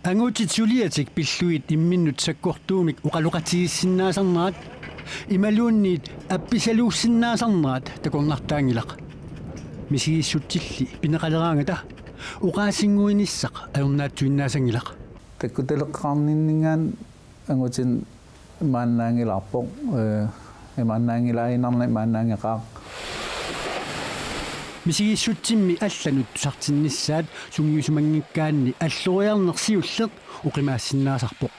Angutit suliatik pilluit imminnut sakkortuumik uqaluqatigissinnaasarnaat imaluunniit appisaluussinnaasarnaat takornartaangilaq misigissutilli pineqaleraangata uqaasinguinissaq ajornaatsuinnaasangilaq takkuteleqqaarninningaan angutin maannaangilarpoq maannaangilainarna maannaangeqaaq мисигиссутсимми алланут тусартиннissaат сунгиусумангиккаанни аллориарнерсиуллеq уqimaassиннаасарпоq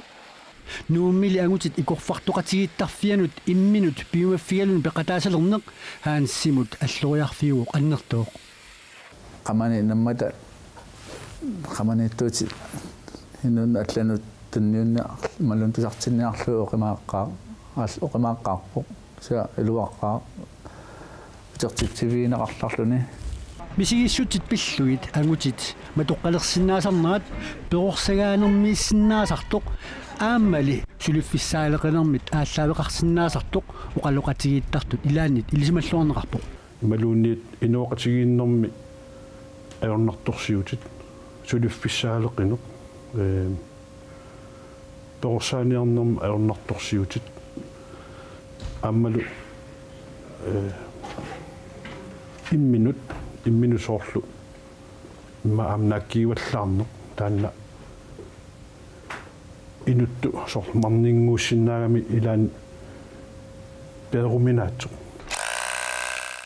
нууммили агутит икорфартоqатигиттарфианут имминут пиумаффигалун пеқатаасалернеq хаанассимут аллориарфиуоq аннертооq qamani nammata qamanittuuti hinun allanut tanniunna maluntusartinniarlu oqimaaqqa oqimaaqqaarpoq sa iluaqqaa tertitiviinaqarlarluni мисигиссутит пиллуит агутит матоққалерсиннаасарнаат перорсагааnermiissinnaasartoq ааммали сулиффиссаалеқинермит ааллаавеқарсиннаасартоq уқалоқатигииттартут илааннит илисималлуарнеқарпоq ималуунниит инуоқатигииннэрми аернарторсиутит сулиффиссаалеқинеқ перорсааниарнерми аернарторсиутит ааммалу имминусоорлу имма амнаккиуаллаарнеқ таанна инутту сормарнингууссиннаагами илаан перуминаатсо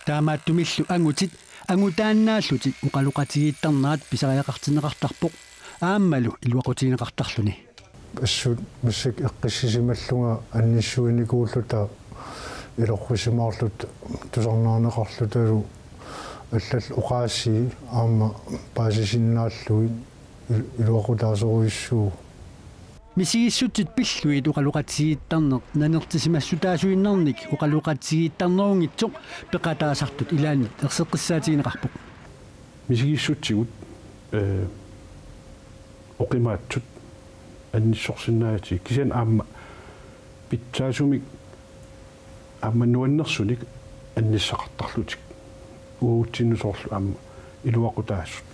таамааттумиллу ангутит ангутааннааллутик уқалоқатигииттарнаат писариақартинеқартарпоқ ааммалу илуақутигинеқартарлуни ассут массак эққиссисималлунга анниссуиникууллута илоррисимаарлут тусарнаарнеқарлуталу аллал уқаасси аама паасисиннааллуи илуақутаасоруиссуу мисигиссутит пиллуит уқалоқатигииттарнеқ нанертисимассутаасуиннарник уқалоқатигииттарнерунгитсоқ пеқатаасартут илаанит ерсеққиссаатигинеқарпоқ мисигиссутсигут оқимаатсут анниссорсиннаати кисиан аама питсаасумик аама нуаннерсуник анниссақартарлутик уутсиннусоорлу аама илуақутаассут